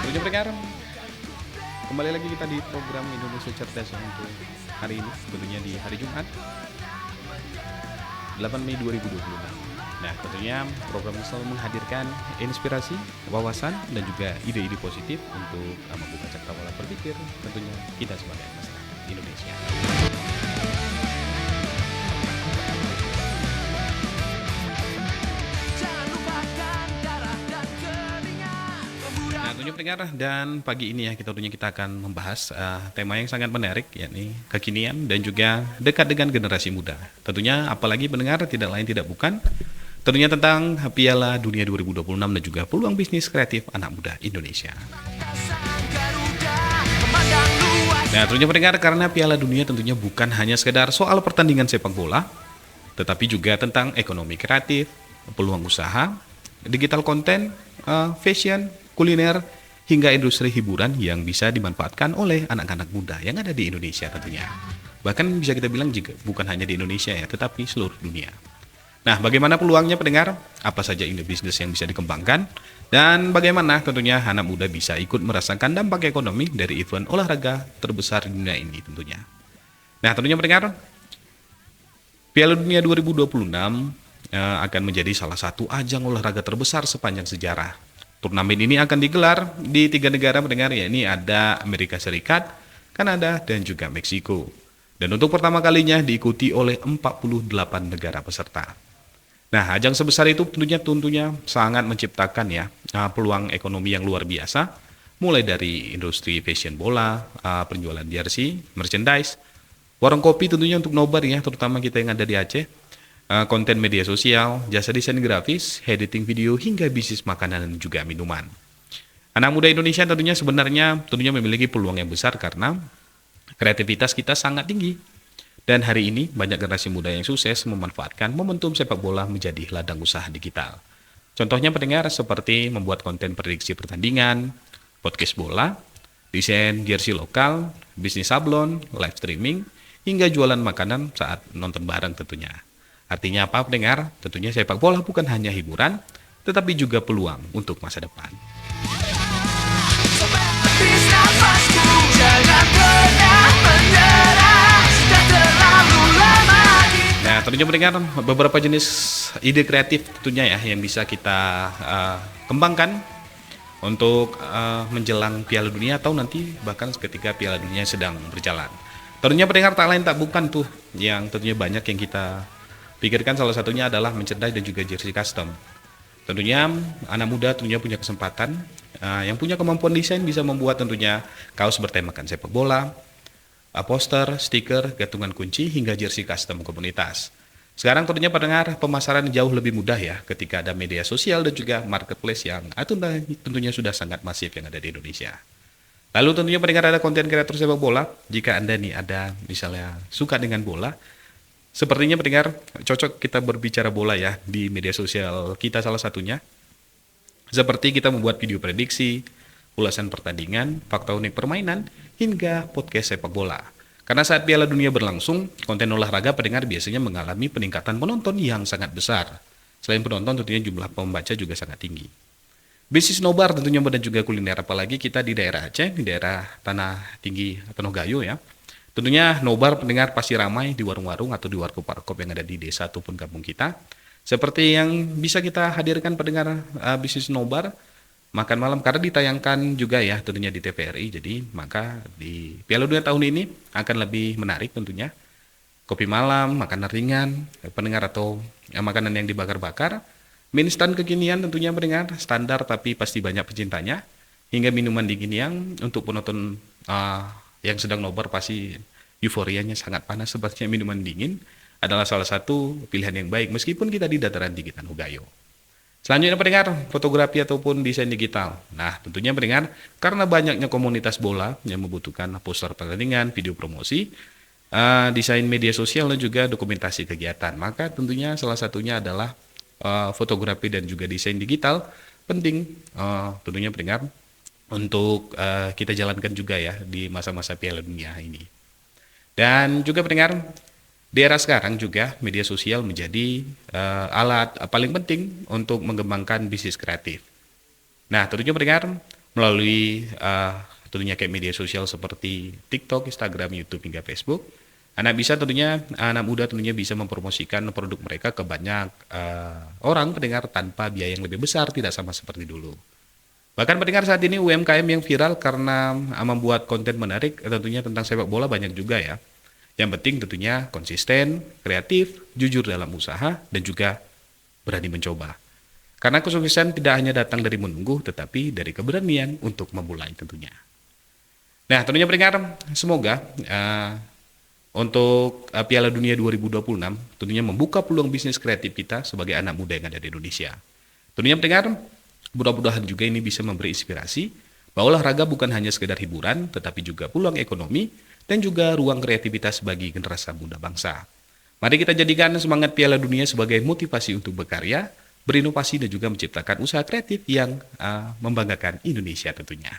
tentunya pendengar, kembali lagi kita di program Indonesia Cerdas untuk hari ini, tentunya di hari Jumat 8 Mei 2026. Nah, tentunya program ini selalu menghadirkan inspirasi, wawasan, dan juga ide-ide positif untuk membuka cakrawala berpikir tentunya kita sebagai masyarakat Indonesia. Nah, tentunya pendengar, dan pagi ini ya kita akan membahas tema yang sangat menarik, yakni kekinian dan juga dekat dengan generasi muda. Tentunya apalagi pendengar tidak lain tidak bukan tentunya tentang Piala Dunia 2026 dan juga peluang bisnis kreatif anak muda Indonesia. Nah, tentunya pendengar, karena Piala Dunia tentunya bukan hanya sekedar soal pertandingan sepak bola, tetapi juga tentang ekonomi kreatif, peluang usaha, digital konten, fashion, kuliner, hingga industri hiburan yang bisa dimanfaatkan oleh anak-anak muda yang ada di Indonesia tentunya. Bahkan bisa kita bilang juga bukan hanya di Indonesia ya, tetapi seluruh dunia. Nah, bagaimana peluangnya pendengar? Apa saja ide bisnis yang bisa dikembangkan? Dan bagaimana tentunya anak muda bisa ikut merasakan dampak ekonomi dari event olahraga terbesar di dunia ini tentunya. Nah, tentunya pendengar, Piala Dunia 2026 akan menjadi salah satu ajang olahraga terbesar sepanjang sejarah. Turnamen ini akan digelar di 3 negara pendengar, yakni ada Amerika Serikat, Kanada, dan juga Meksiko. Dan untuk pertama kalinya diikuti oleh 48 negara peserta. Nah, ajang sebesar itu tentunya sangat menciptakan ya peluang ekonomi yang luar biasa, mulai dari industri fashion bola, penjualan jersey, merchandise, warung kopi tentunya untuk nobar ya, terutama kita yang ada di Aceh, konten media sosial, jasa desain grafis, editing video, hingga bisnis makanan dan juga minuman. Anak muda Indonesia tentunya memiliki peluang yang besar karena kreativitas kita sangat tinggi. Dan hari ini banyak generasi muda yang sukses memanfaatkan momentum sepak bola menjadi ladang usaha digital. Contohnya pendengar seperti membuat konten prediksi pertandingan, podcast bola, desain jersey lokal, bisnis sablon, live streaming, hingga jualan makanan saat nonton bareng tentunya. Artinya apa pendengar? Tentunya sepak bola bukan hanya hiburan, tetapi juga peluang untuk masa depan. Nah, tentunya pendengar, beberapa jenis ide kreatif tentunya ya yang bisa kita kembangkan untuk menjelang Piala Dunia atau nanti bahkan ketika Piala Dunia sedang berjalan. Tentunya pendengar, tak lain tak bukan tuh yang tentunya banyak yang kita pikirkan, salah satunya adalah merchandise dan juga jersey custom. Tentunya anak muda tentunya punya kesempatan, yang punya kemampuan desain bisa membuat tentunya kaos bertemakan sepak bola, poster, stiker, gantungan kunci, hingga jersey custom komunitas. Sekarang tentunya pendengar, pemasaran jauh lebih mudah ya ketika ada media sosial dan juga marketplace yang tentunya sudah sangat masif yang ada di Indonesia. Lalu tentunya pendengar, ada konten kreator sepak bola. Jika Anda nih ada misalnya suka dengan bola, sepertinya pendengar cocok kita berbicara bola ya di media sosial kita, salah satunya seperti kita membuat video prediksi, ulasan pertandingan, fakta unik permainan, hingga podcast sepak bola. Karena saat Piala Dunia berlangsung, konten olahraga pendengar biasanya mengalami peningkatan penonton yang sangat besar. Selain penonton, tentunya jumlah pembaca juga sangat tinggi. Bisnis nobar tentunya dan juga kuliner, apalagi kita di daerah Aceh, di daerah Tanah Tinggi, Tanah Gayo ya. Tentunya nobar pendengar pasti ramai di warung-warung atau di warkop-warkop yang ada di desa ataupun kampung kita. Seperti yang bisa kita hadirkan pendengar, bisnis nobar makan malam, karena ditayangkan juga ya tentunya di TVRI. Jadi maka di Piala Dunia tahun ini akan lebih menarik tentunya. Kopi malam, makanan ringan, pendengar, atau makanan yang dibakar-bakar. Mie instan kekinian tentunya pendengar, standar tapi pasti banyak pecintanya. Hingga minuman dingin yang untuk penonton yang sedang nobar pasti euforianya sangat panas, sepertinya minuman dingin adalah salah satu pilihan yang baik meskipun kita di dataran tinggi Tanah Gayo. Selanjutnya pendengar, fotografi ataupun desain digital. Nah, tentunya pendengar, karena banyaknya komunitas bola yang membutuhkan poster pertandingan, video promosi, desain media sosial, dan juga dokumentasi kegiatan, maka tentunya salah satunya adalah fotografi dan juga desain digital penting tentunya pendengar untuk kita jalankan juga ya di masa-masa Piala Dunia ini. Dan juga pendengar, di era sekarang juga media sosial menjadi alat paling penting untuk mengembangkan bisnis kreatif. Nah, tentunya pendengar, melalui tentunya kayak media sosial seperti TikTok, Instagram, YouTube hingga Facebook. Anak muda tentunya bisa mempromosikan produk mereka ke banyak orang pendengar tanpa biaya yang lebih besar, tidak sama seperti dulu. Bahkan pendengar saat ini UMKM yang viral karena membuat konten menarik tentunya tentang sepak bola banyak juga ya. Yang penting tentunya konsisten, kreatif, jujur dalam usaha, dan juga berani mencoba. Karena kesuksesan tidak hanya datang dari menunggu, tetapi dari keberanian untuk memulai tentunya. Nah, tentunya pendengar, semoga untuk Piala Dunia 2026 tentunya membuka peluang bisnis kreatif kita sebagai anak muda yang ada di Indonesia. Tentunya pendengar, mudah-mudahan juga ini bisa memberi inspirasi bahwa olahraga bukan hanya sekedar hiburan, tetapi juga peluang ekonomi dan juga ruang kreativitas bagi generasi muda bangsa. Mari kita jadikan semangat Piala Dunia sebagai motivasi untuk berkarya, berinovasi dan juga menciptakan usaha kreatif yang membanggakan Indonesia tentunya.